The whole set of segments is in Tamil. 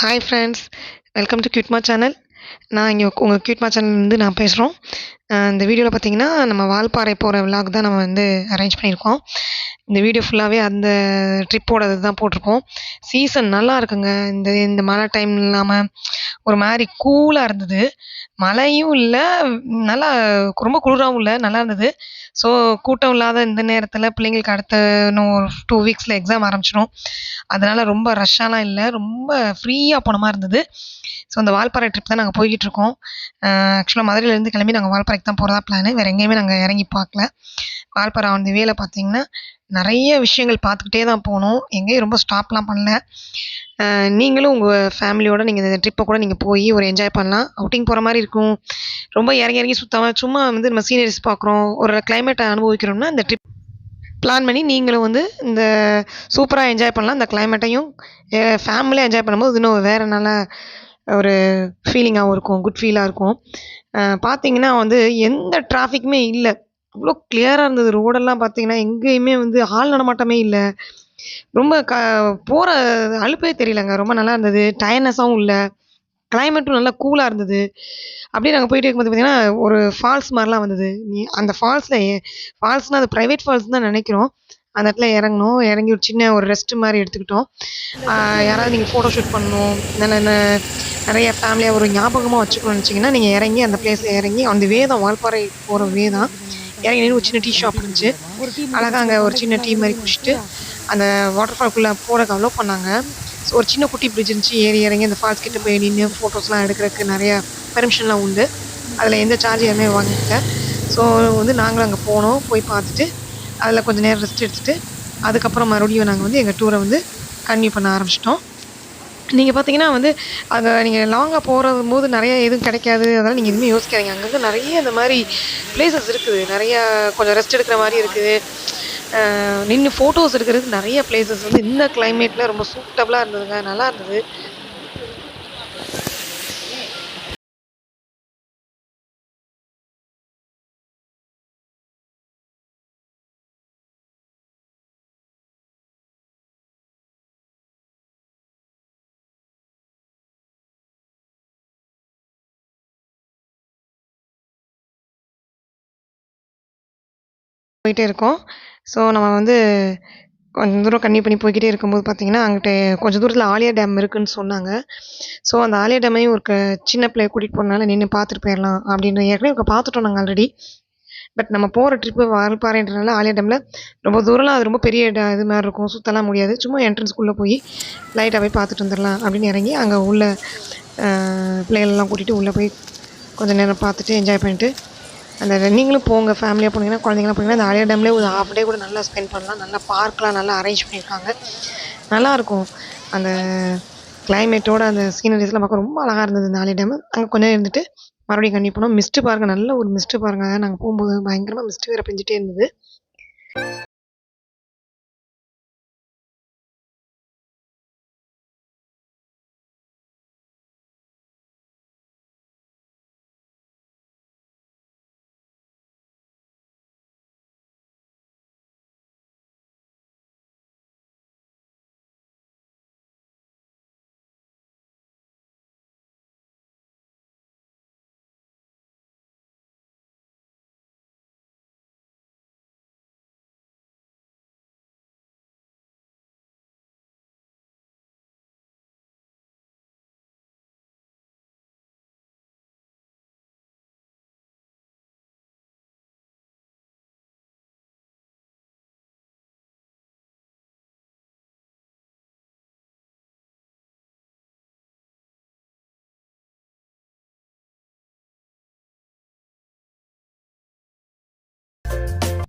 ஹாய் ஃப்ரெண்ட்ஸ், வெல்கம் டு கியூட்மா சேனல். நான் இங்கே உங்கள் கியூட்மா சேனல்லேருந்து நான் பேசுகிறோம். இந்த வீடியோவில் பார்த்தீங்கன்னா, நம்ம வால்பாறை போகிற விலாக் தான் நம்ம அரேஞ்ச் பண்ணியிருக்கோம். இந்த வீடியோ ஃபுல்லாகவே அந்த ட்ரிப்போடது தான் போட்டிருக்கோம். சீசன் நல்லா இருக்குங்க. இந்த இந்த மழை டைம் இல்லாமல் ஒரு மாதிரி கூலாக இருந்தது. மழையும் இல்லை, நல்லா ரொம்ப குளிராகவும் இல்லை, நல்லா இருந்தது. ஸோ கூட்டம் இல்லாத இந்த நேரத்தில் பிள்ளைங்களுக்கு அடுத்த இன்னும் ஒரு 2 வீக்ஸில் எக்ஸாம் ஆரம்பிச்சிடும். அதனால் ரொம்ப ரஷ்ஷாலாம் இல்லை, ரொம்ப ஃப்ரீயாக போன மாதிரி இருந்தது. ஸோ அந்த வால்பாறை ட்ரிப் தான் நாங்கள் போய்கிட்டுருக்கோம். ஆக்சுவலாக மதுரையிலேருந்து கிளம்பி நாங்கள் வால்பாறைக்கு தான் போகிறதா பிளானு. வேறு எங்கேயுமே நாங்கள் இறங்கி பார்க்கல. வால்பாறை ஆன் தி வேல பார்த்தீங்கன்னா, நிறைய விஷயங்கள் பார்த்துக்கிட்டே தான் போனோம். எங்கேயும் ரொம்ப ஸ்டாப்லாம் பண்ணல. நீங்களும் உங்கள் ஃபேமிலியோட நீங்கள் இந்த ட்ரிப்பை கூட நீங்கள் போய் ஒரு என்ஜாய் பண்ணலாம். அவுட்டிங் போகிற மாதிரி இருக்கும். ரொம்ப இறங்கி இறங்கி சுத்தாம சும்மா நம்ம சீனரிஸ் பார்க்குறோம், ஒரு கிளைமேட்டை அனுபவிக்கிறோம்னா இந்த ட்ரிப் பிளான் பண்ணி நீங்களும் இந்த சூப்பராக என்ஜாய் பண்ணலாம். இந்த கிளைமேட்டையும் ஃபேமிலியாக என்ஜாய் பண்ணும்போது இன்னும் வேறு நல்ல ஒரு ஃபீலிங்காகவும் இருக்கும், குட் ஃபீலாக இருக்கும். பார்த்தீங்கன்னா எந்த டிராஃபிக்குமே இல்லை. அவ்வளோ கிளியராக இருந்தது. ரோடெல்லாம் பார்த்தீங்கன்னா எங்கேயுமே ஆள் நடமாட்டமே இல்லை. ரொம்ப போகிற அலுப்பே தெரியலங்க. ரொம்ப நல்லா இருந்தது. டயர்ட்னஸாகவும் இல்லை. கிளைமேட்டும் நல்லா கூலாக இருந்தது. அப்படியே நாங்கள் போயிட்டே இருக்கும்போது பார்த்தீங்கன்னா, ஒரு ஃபால்ஸ் மாதிரிலாம் வந்தது. அந்த ஃபால்ஸ்னால் அது ப்ரைவேட் ஃபால்ஸ் தான் நினைக்கிறோம். அந்த இடத்துல இறங்குனோம். இறங்கி ஒரு சின்ன ஒரு ரெஸ்ட் மாதிரி எடுத்துக்கிட்டோம். யாராவது நீங்கள் ஃபோட்டோ ஷூட் பண்ணணும், நிறைய ஃபேமிலியாக ஒரு ஞாபகமாக வச்சுக்கணும்னு நினச்சிங்கன்னா, நீங்கள் இறங்கி அந்த பிளேஸில் இறங்கி அந்த வே தான், வால்பாறை போகிற வே தான். இறங்கி நின்று ஒரு சின்ன டீ ஷாப் இருந்துச்சு. அழகாக அங்கே ஒரு சின்ன டீ மாதிரி குடிச்சிட்டு அந்த வாட்டர் ஃபால்குள்ளே போகிறதுக்கு அலோவ் பண்ணாங்க. ஸோ ஒரு சின்ன குட்டி பிரிட்ஜ் இருந்துச்சு. ஏறி இறங்கி அந்த ஃபால்ஸ் கிட்ட போய் நின்று ஃபோட்டோஸ்லாம் எடுக்கிறதுக்கு நிறையா பெர்மிஷன்லாம் உண்டு. அதில் எந்த சார்ஜ் எதுவுமே வாங்கிக்கல. ஸோ நாங்களும் அங்கே போனோம். போய் பார்த்துட்டு அதில் கொஞ்சம் நேரம் ரெஸ்ட் எடுத்துகிட்டு அதுக்கப்புறம் மறுபடியும் நாங்கள் எங்கள் டூரை கன்டினியூ பண்ண ஆரம்பிச்சிட்டோம். நீங்கள் பார்த்தீங்கன்னா அங்கே நீங்கள் லாங்காக போகும்போது நிறைய எதுவும் கிடைக்காது. அதெல்லாம் நீங்கள் எதுவுமே யோசிக்காதீங்க. அங்கங்கே நிறைய இந்த மாதிரி பிளேசஸ் இருக்குது. நிறையா கொஞ்சம் ரெஸ்ட் எடுக்கிற மாதிரி இருக்குது. நின்று ஃபோட்டோஸ் எடுக்கிறதுக்கு நிறைய பிளேசஸ் இந்த கிளைமேட்டில் ரொம்ப சூட்டபுளாக இருந்ததுங்க. நல்லா இருந்தது. போயிட்டே இருக்கோம். ஸோ நம்ம கொஞ்சம் தூரம் கன்டினியூ பண்ணி போய்க்கிட்டே இருக்கும்போது பார்த்தீங்கன்னா, அங்கிட்டு கொஞ்சம் தூரத்தில் ஆழியா டேம் இருக்குன்னு சொன்னாங்க. ஸோ அந்த ஆழியா டேமையும் ஒரு சின்ன பிள்ளைய கூட்டிகிட்டு போனனால நின்று பார்த்துட்டு போயிடலாம் அப்படின்னு ஏற்கனவே பார்த்துட்டோம் நாங்கள் ஆல்ரெடி. பட் நம்ம போகிற ட்ரிப்பு வால்பாறைன்றனால ஆழியா டேமில் ரொம்ப தூரம்லாம் அது ரொம்ப பெரிய இது மாதிரி இருக்கும். சுற்றலாம் முடியாது. சும்மா என்ட்ரன்ஸ்குள்ளே போய் லைட்டாக போய் பார்த்துட்டு வந்துடலாம் அப்படின்னு இறங்கி அங்கே உள்ள பிள்ளைகளெல்லாம் கூட்டிகிட்டு உள்ளே போய் கொஞ்சம் நேரம் பார்த்துட்டு என்ஜாய் பண்ணிட்டு நீங்களும் போங்க. ஃபேமிலியாக போனீங்கன்னா, குழந்தைங்கலாம் போனீங்கன்னா அந்த ஆழியா டேம்லேயே ஒரு ஹாஃப் டே கூட நல்லா ஸ்பெண்ட் பண்ணலாம். நல்லா பார்க்லாம் நல்லா அரேஞ்ச் பண்ணியிருக்காங்க. நல்லாயிருக்கும். அந்த கிளைமேட்டோட அந்த சீனரிஸ்லாம் பார்க்க ரொம்ப அழகாக இருந்தது இந்த ஆழியா டேமு. அங்கே கொஞ்சம் நேரம் இருந்துட்டு மறுபடியும் கன்டினியூ பண்ணோம். மிஸ்ட்டு பாருங்க, நல்ல ஒரு மிஸ்ட்டு பாருங்க. நாங்கள் போகும்போது பயங்கரமா மிஸ்ட்டு வேற பெஞ்சிட்டே இருந்தது.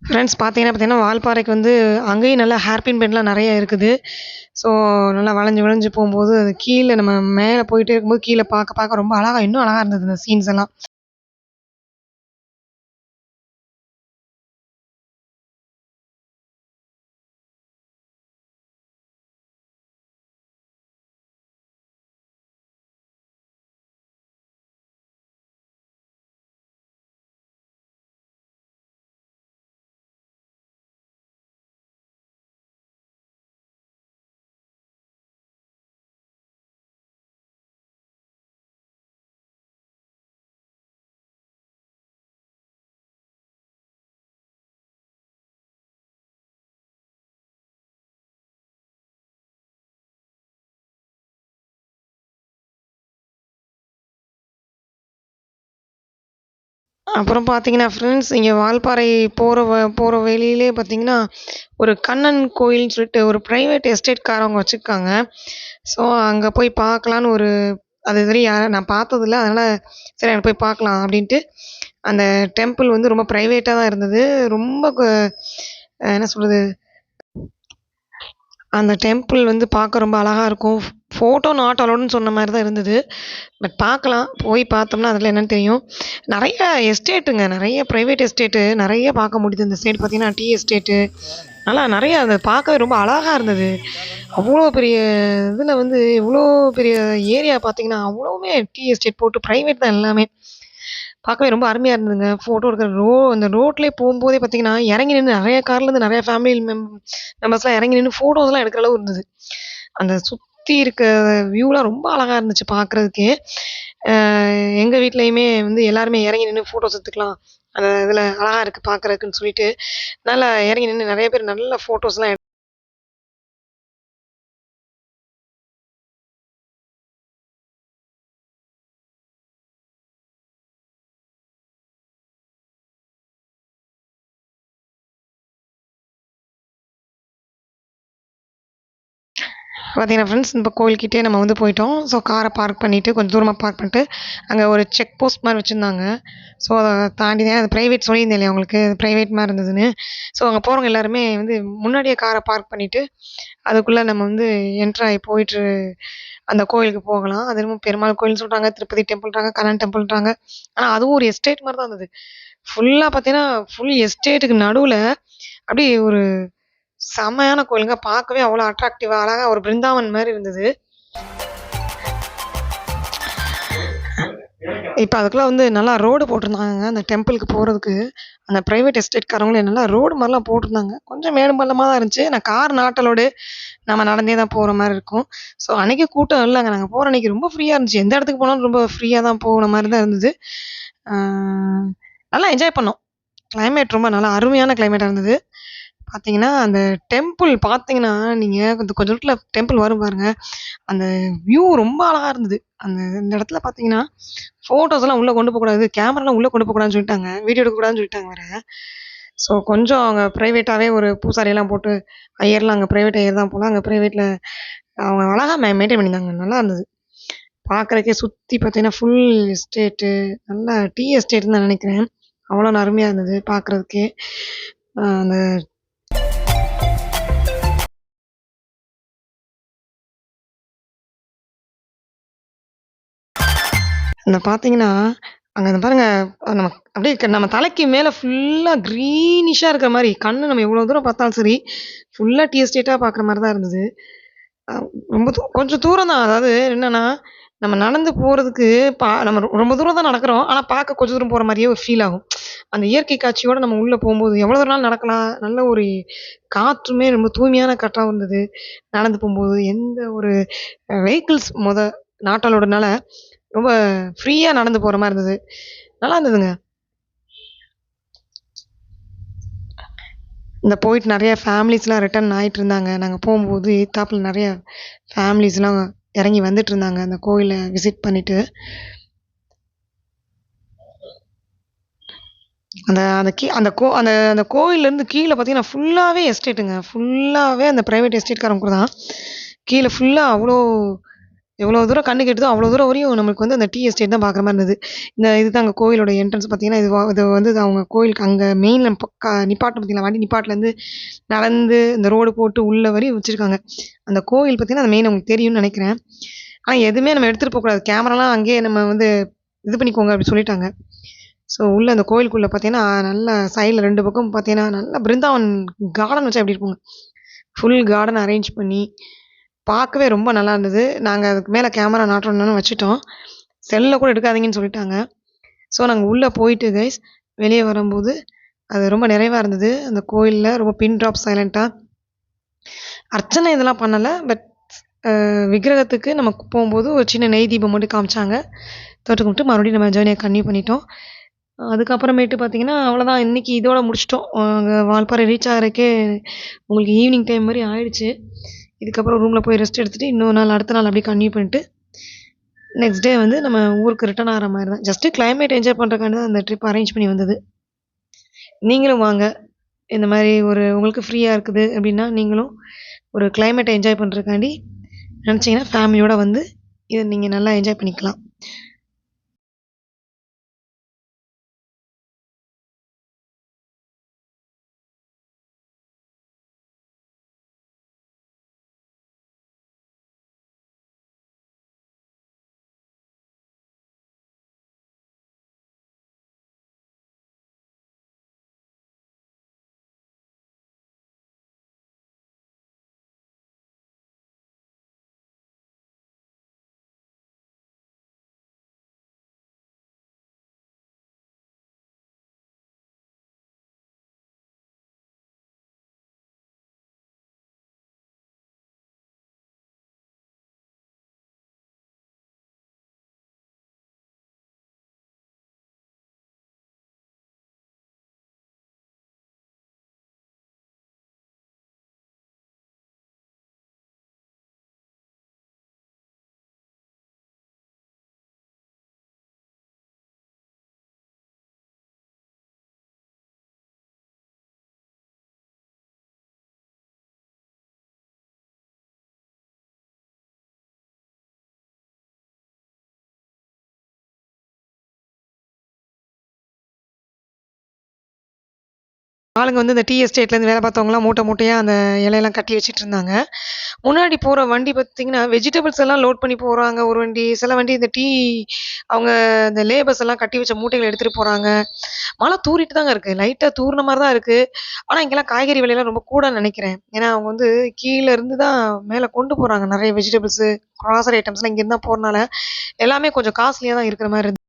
ஃப்ரெண்ட்ஸ் பார்த்தீங்கன்னா வால்பாறைக்கு அங்கேயும் நல்லா ஹேர்பின் பெண்ட்லாம் நிறைய இருக்குது. ஸோ நல்லா வளைஞ்சு வளைஞ்சு போகும்போது அது கீழே நம்ம மேலே போயிட்டே இருக்கும்போது கீழே பார்க்க பார்க்க ரொம்ப அழகா, இன்னும் அழகா இருந்தது இந்த சீன்ஸ் எல்லாம். அப்புறம் பார்த்தீங்கன்னா ஃப்ரெண்ட்ஸ், இங்கே வால்பாறை போகிற வழியிலே பார்த்தீங்கன்னா, ஒரு கண்ணன் கோயில்னு சொல்லிட்டு ஒரு பிரைவேட் எஸ்டேட்காரவங்க வச்சிருக்காங்க. ஸோ அங்க போய் பார்க்கலான்னு அது இதுவரையும் நான் பார்த்ததில்ல. அதனால சரி அங்க போய் பார்க்கலாம் அப்படின்ட்டு, அந்த டெம்பிள் வந்து ரொம்ப பிரைவேட்டா தான் இருந்தது. ரொம்ப என்ன சொல்றது? அந்த டெம்பிள் வந்து பார்க்க ரொம்ப அழகா இருக்கும். ஃபோட்டோ நாட் அலோவ்டுன்னு சொன்ன மாரி தான் இருந்தது. பட் பார்க்கலாம். போய் பார்த்தோம்னா அதில என்னன்னு தெரியும். நெறைய எஸ்டேட்டுங்க. நெறைய பிரைவேட் எஸ்டேட்டு நெறைய பார்க்க முடியுது. இந்த சைடு பார்த்தீங்கன்னா, டீ எஸ்டேட்டு நல்லா நெறைய அத பார்க்கவே ரொம்ப அழகா இருந்தது. அவ்வளோ பெரிய இதில வந்து இவ்வளோ பெரிய ஏரியா பார்த்தீங்கன்னா, அவ்வளவுமே டீ எஸ்டேட் போட்டு பிரைவேட் தான் எல்லாமே. பார்க்கவே ரொம்ப அருமையா இருந்ததுங்க. ஃபோட்டோ எடுக்கிற அந்த ரோட்லயே போம்போதே பார்த்தீங்கன்னா, இறங்கி நின்னு நெறைய கார்லேருந்து நெறைய ஃபேமிலி மெம்பர்ஸ்லாம் இறங்கி நின்னு ஃபோட்டோஸ்லாம் எடுக்கிற அளவு இருந்தது. அந்த சுத்தி இருக்க வியூலாம் ரொம்ப அழகா இருந்துச்சு பார்க்குறதுக்கே. அ எங்க வீட்லயுமே வந்து எல்லாருமே இறங்கி நின்னு ஃபோட்டோஸ் எடுத்துக்கலாம். அந்த இதில அழகா இருக்கு பார்க்குறதுக்குன்னு சொல்லிட்டு, நல்லா இறங்கி நின்னு நெறைய பேர் நல்ல ஃபோட்டோஸ்லாம் பார்த்தீங்கன்னா ஃப்ரெண்ட்ஸ், இப்போ கோயில்கிட்டயே நம்ம வந்து போயிட்டோம். ஸோ கார பார்க் பண்ணிட்டு, கொஞ்சம் தூரமா பார்க் பண்ணிட்டு, அங்க ஒரு செக் போஸ்ட் மாரி வச்சிருந்தாங்க. ஸோ அத தாண்டி தான் அது பிரைவேட் சொல்லியிருந்தேன் இல்லையா உங்களுக்கு, பிரைவேட் மாரி இருந்ததுன்னு. ஸோ அங்க போறவங்க எல்லாருமே வந்து முன்னாடியே கார பார்க் பண்ணிட்டு, அதுக்குள்ள நம்ம வந்து என்டர் ஆகி போயிட்டு அந்த கோயிலுக்கு போகலாம். அது என்னமோ பெருமாள் கோயில்னு சொல்றாங்க, திருப்பதி டெம்பிள்ன்றாங்க, கண்ணன் டெம்பிள்ன்றாங்க. ஆனா அதுவும் ஒரு எஸ்டேட் மாரி தான் இருந்தது. ஃபுல்லா பார்த்தீங்கன்னா, ஃபுல் எஸ்டேட்டுக்கு நடுவுல அப்படியே ஒரு செம்மையான கோயிலுங்க. பார்க்கவே அவ்வளோ அட்ராக்டிவா, அழகா ஒரு பிருந்தாவன் மாரி இருந்தது. இப்ப அதுக்குள்ள வந்து நல்லா ரோடு போட்டிருந்தாங்கங்க. அந்த டெம்பிளுக்கு போறதுக்கு. அந்த பிரைவேட் எஸ்டேட்காரவங்களே நல்லா ரோடு மாரிலாம் போட்டிருந்தாங்க. கொஞ்சம் மேடு பள்ளமா தான் இருந்துச்சு. நான் கார் நாட்டலோடு நம்ம நடந்தே தான் போற மாரி இருக்கும். ஸோ அன்னைக்கு கூட்டம் இல்லங்க. நாங்க போற அன்னைக்கு ரொம்ப ஃப்ரீயா இருந்துச்சு. எந்த இடத்துக்கு போனாலும் ரொம்ப ஃப்ரீயா தான் போன மாரி தான் இருந்தது. ஆ நல்லா என்ஜாய் பண்ணோம். கிளைமேட் ரொம்ப நல்லா அருமையான கிளைமேட்டா இருந்தது. பார்த்தீங்கன்னா, அந்த டெம்பிள் பார்த்தீங்கன்னா, நீங்க கொஞ்சம் கொஞ்சம் தூரத்துல டெம்பிள் வரும் பாருங்க. அந்த வியூ ரொம்ப அழகா இருந்தது. இந்த இடத்துல பார்த்தீங்கன்னா, ஃபோட்டோஸ்லாம் உள்ள கொண்டு போக்கூடாது. கேமராலாம் உள்ள கொண்டு போக்கூடாதுன்னு சொல்லிட்டாங்க. வீடியோ எடுக்கக்கூடாதுன்னு சொல்லிட்டாங்க வேற. ஸோ கொஞ்சம் அங்க பிரைவேட்டாவே ஒரு பூசாரியெல்லாம் போட்டு ஐயர்லாம் அங்க பிரைவேட் ஐயர் தான் போல. அங்க பிரைவேட்ல அவங்க அழகா மெயின்டெயின் பண்ணியிருந்தாங்க. நல்லா இருந்தது. பார்க்கறதுக்கே சுத்தி பார்த்தீங்கன்னா, ஃபுல் எஸ்டேட்டு நல்லா டீ எஸ்டேட்ன்னு தான் நெனைக்கிறேன். அவ்வளோ அருமையா இருந்தது பார்க்கறதுக்கே. அந்த அந்த பார்த்தீங்கன்னா, அங்க அந்த பாருங்க நம்ம அப்படியே நம்ம தலைக்கு மேல ஃபுல்லா கிரீனிஷா இருக்கிற மாரி, கண்ணு நம்ம எவ்வளோ தூரம் பார்த்தாலும் சரி, ஃபுல்லா டீ எஸ்டேட்டா பார்க்குற மாரி தான் இருந்தது. அ ரொம்ப கொஞ்சம் தூரம் தான். அதாவது என்னன்னா, நம்ம நடந்து போறதுக்கு நம்ம ரொம்ப தூரம் தான் நடக்கிறோம். ஆனா பார்க்க கொஞ்சம் தூரம் போற மாரியே ஒரு ஃபீல் ஆகும். அந்த இயற்கை காட்சியோட நம்ம உள்ள போம்போது எவ்வளோ தூரம்னாலும் நடக்கலாம். நல்ல ஒரு காற்றுமே ரொம்ப தூய்மையான காற்றா இருந்தது. நடந்து போம்போது எந்த ஒரு வெஹிக்கிள்ஸ் நாட்டாளோடனால ரொம்ப ஃப்ரீயா நடந்து போற மாரி இருந்தது. நல்லா இருந்ததுங்க. இந்த போயிட்டு நெறைய ஃபேமிலிஸ்லாம் ரிட்டர்ன் ஆயிட்டுருந்தாங்க. நாங்க போம்போது எதுத்தாப்புல நெறைய ஃபேமிலிஸ்லாம் எறங்கி வந்துட்டுருந்தாங்க. அந்த கோயில விசிட் பண்ணிட்டு. அந்த அந்த கீ அந்த கோ அந்த அந்த கோயில்லருந்து கீழ பார்த்தீங்கன்னா, ஃபுல்லாவே எஸ்டேட்டுங்க. ஃபுல்லாவே அந்த பிரைவேட் எஸ்டேட்காரங்க கூட தான். கீழ ஃபுல்லா எவ்வளோ தூரம் கண்ணுக்கு எட்டுதோ, அவ்வளோ தூரம் வரையும் நம்மளுக்கு வந்து அந்த டீ எஸ்டேட் தான் பார்க்குற மாரி இருந்தது. இதுதான் அங்க கோயிலோட என்ட்ரன்ஸ் பார்த்தீங்கன்னா, இது வந்து அவங்க கோயிலுக்கு அங்க மெயின்ல நிப்பாட்டும் பார்த்தீங்களா, வண்டி நிப்பாட்லேருந்து நடந்து இந்த ரோடு போட்டு உள்ள வரையும் வச்சிருக்காங்க. அந்த கோயில் பார்த்தீங்கன்னா, அந்த மெயின் உங்களுக்கு தெரியும்னு நெனைக்கிறேன். ஆனா எதுவுமே நம்ம எடுத்துட்டு போக்கூடாது. கேமராலாம் அங்கேயே நம்ம வந்து இது பண்ணிக்கோங்க அப்டி சொல்லிட்டாங்க. ஸோ உள்ள அந்த கோயிலுக்குள்ள பார்த்தீங்கன்னா, நல்லா சைடுல 2 பக்கமும் பார்த்தீங்கன்னா, நல்லா பிருந்தாவன் கார்டன் வச்சா எப்டி இருக்குங்க. ஃபுல் கார்டன் அரேஞ்ச் பண்ணி பார்க்கவே ரொம்ப நல்லா இருந்தது. நாங்க அதுக்கு மேல கேமரா நாட்டணும்னு வச்சுட்டோம். செல்ல கூட எடுக்காதீங்கன்னு சொல்லிட்டாங்க. ஸோ நாங்க உள்ள போயிட்டு கைஸ், வெளிய வரும்போது அது ரொம்ப நிறைவா இருந்தது. அந்த கோயில்ல ரொம்ப பின் ட்ராப் சைலன்ட்டா அர்ச்சனை இதெல்லாம் பண்ணல. பட் விக்கிரகத்துக்கு நம்ம போம்போது ஒரு சின்ன நெய் தீபம் மட்டும் காமிச்சாங்க. தொட்டு கும்பிட்டு மறுபடியும் நம்ம ஜர்னிய கன்டின்யூ பண்ணிட்டோம். அதுக்கப்புறமேட்டு பார்த்தீங்கன்னா, அவ்வளோதான் இன்னைக்கு இதோட முடிச்சுட்டோம். அங்க வால்பாறை ரீச் ஆகுறதுக்கே உங்களுக்கு ஈவினிங் டைம் மாரி ஆயிடுச்சு. இதுக்கப்புறம் ரூம்ல போய் ரெஸ்ட் எடுத்துட்டு, இன்னொரு நாள் அடுத்த நாள் அப்படியே கன்டின்யூ பண்ணிட்டு, நெக்ஸ்ட் டே வந்து நம்ம ஊருக்கு ரிட்டர்ன் ஆகிற மாதிரி தான். ஜஸ்ட்டு கிளைமேட் என்ஜாய் பண்ணுறக்காண்டி தான் அந்த ட்ரிப் அரேஞ்ச் பண்ணி வந்தது. நீங்களும் வாங்க. இந்த மாதிரி உங்களுக்கு ஃப்ரீயாக இருக்குது அப்படின்னா நீங்களும் ஒரு கிளைமேட்டை என்ஜாய் பண்ணுறக்காண்டி நினச்சிங்கன்னா ஃபேமிலியோட வந்து இதை நீங்கள் நல்லா என்ஜாய் பண்ணிக்கலாம். ஆளுங்க வந்து இந்த டீ எஸ்டேட்லேருந்து வேலை பார்த்தவங்கலாம் மூட்டை மூட்டையாக அந்த இலையெல்லாம் கட்டி வச்சுட்டு இருந்தாங்க. முன்னாடி போகிற வண்டி பார்த்தீங்கன்னா வெஜிடபிள்ஸ் எல்லாம் லோட் பண்ணி போகிறாங்க ஒரு வண்டி, சில வண்டி இந்த அவங்க இந்த லேபர்ஸ் எல்லாம் கட்டி வச்ச மூட்டைகளை எடுத்துகிட்டு போகிறாங்க. மழை தூறிட்டு தாங்க இருக்குது, லைட்டாக தூறின மாதிரி தான் இருக்குது. ஆனால் இங்கெல்லாம் காய்கறி விலையெல்லாம் ரொம்ப கூடன்னு நினைக்கிறேன். ஏன்னா அவங்க வந்து கீழே இருந்து தான் மேலே கொண்டு போகிறாங்க. நிறைய வெஜிடபிள்ஸு க்ராசரி ஐட்டம்ஸ்லாம் இங்கேருந்து தான் போகிறனால எல்லாமே கொஞ்சம் காஸ்ட்லியாக தான் இருக்கிற மாதிரி இருந்துச்சு.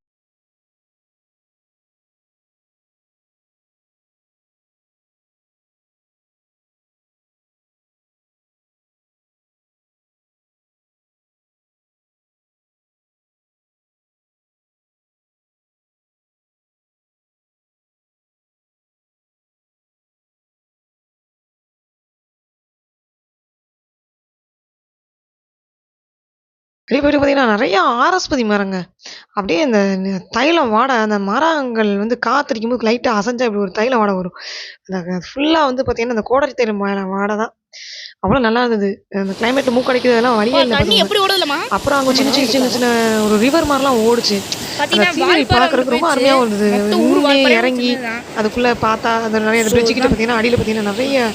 வெளியே போயிட்டு பார்த்தீங்கன்னா நிறையா ஆரஸ்பதி மரங்க. அப்படியே இந்த தைலம் வாடை, அந்த மரங்கள் வந்து காத்தடிக்கும்போது லைட்டாக அசைஞ்சா இப்படி ஒரு தைல வாடை வரும். அந்த ஃபுல்லாக வந்து பார்த்தீங்கன்னா அந்த கோடரி தைலம் வாடை தான். அவ்வளோ நல்லா இருந்தது. அந்த கிளைமேட் மூக்கடிக்கிறதெல்லாம் வழியே இல்லை. தண்ணி எப்படி ஓடுதுலமா? அப்புறம் அங்கே சின்ன சின்ன சின்ன சின்ன ஒரு ரிவர் மாதிரிலாம் ஓடுச்சு. அந்த சீனரி பார்க்கறதுக்கு ரொம்ப அருமையாகவும் இருந்தது. ஊருமே இறங்கி அதுக்குள்ளே பார்த்தா அந்த நிறைய பிரிட்ஜு கிட்ட பார்த்தீங்கன்னா அடியில் பார்த்தீங்கன்னா நிறைய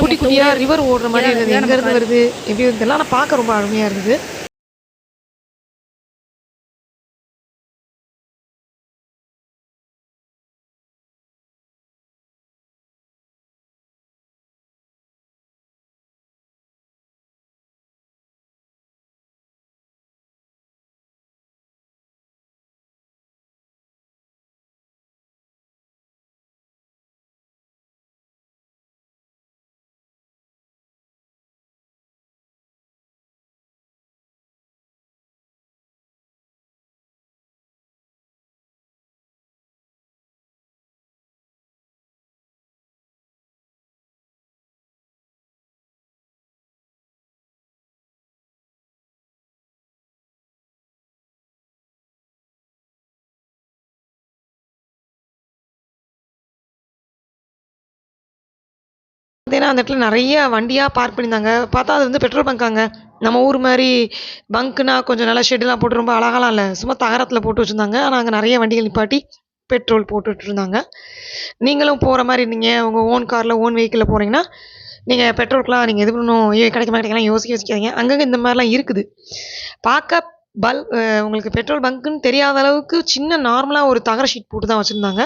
குட்டி குட்டியாக ரிவர் ஓடுற மாதிரி இருந்தது. எங்கேருந்து வருது எப்படி இதெல்லாம் நான் பார்க்க ரொம்ப அருமையாக இருந்தது. பார்த்தீங்கன்னா அந்த இடத்துல நிறைய வண்டியாக பார்க் பண்ணியிருந்தாங்க. பார்த்தா அது வந்து பெட்ரோல் பங்க்காங்க. நம்ம ஊர் மாதிரி பங்க்குனா கொஞ்சம் நல்லா ஷெட்டுலாம் போட்டு ரொம்ப அழகாலாம் இல்லை, சும்மா தகரத்தில் போட்டு வச்சுருந்தாங்க. ஆனால் அங்கே நிறைய வண்டிகள் நிப்பாட்டி பெட்ரோல் போட்டுட்டு இருந்தாங்க. நீங்களும் போகிற மாதிரி இருந்தீங்க, உங்கள் ஓன் காரில் ஓன் வெஹிக்கிளில் போகிறீங்கன்னா நீங்கள் பெட்ரோலுக்குலாம் நீங்கள் எது பண்ணணும், ஐயோ கிடைக்குமா கிடைக்கலாம் யோசிக்காதீங்க. அங்கங்கே இந்த மாதிரிலாம் இருக்குது. பார்க்க உங்களுக்கு பெட்ரோல் பங்க்குன்னு தெரியாத அளவுக்கு சின்ன நார்மலாக ஒரு தகர ஷீட் போட்டு தான் வச்சுருந்தாங்க.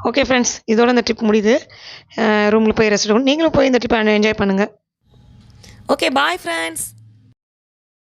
ஓகே ஃப்ரெண்ட்ஸ், இதோட இந்த ட்ரிப் முடியுது. ரூமில் போய் ரெஸ்ட் எடுக்கணும். நீங்களும் போய் இந்த ட்ரிப்பை என்ஜாய் பண்ணுங்கள். Okay, bye friends.